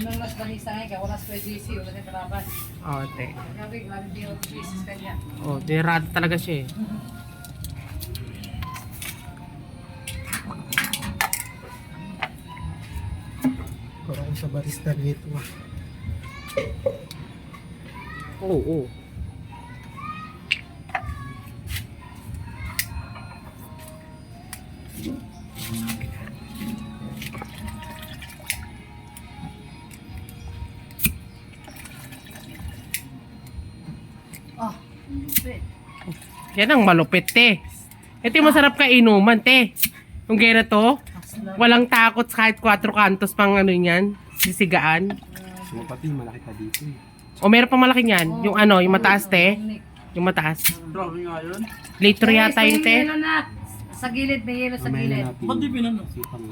Pinulas balisa ngayon, kaya wala sa PGC, wala sa kalaban. Oh, te. Grabe, grabe din yung business kanya. Oh, dirado talaga siya eh. Parang sa barista nito ah. Oo, oo. Ah, lupit. Yan ang malupit, te. Ito yung masarap kainuman, te. Yung gaya na to, walang takot kahit 4 kantos pang ano yan, sisigaan. So, pati malaki pa dito eh. O meron pang malaki niyan, yung ano, yung mataas, te. Yung mataas. Grabe nga yun. Litro yata yun, te. Yelo na. Sa gilid, may yelo sa Mamaya gilid. na natin. Ba't di pinano? Sipang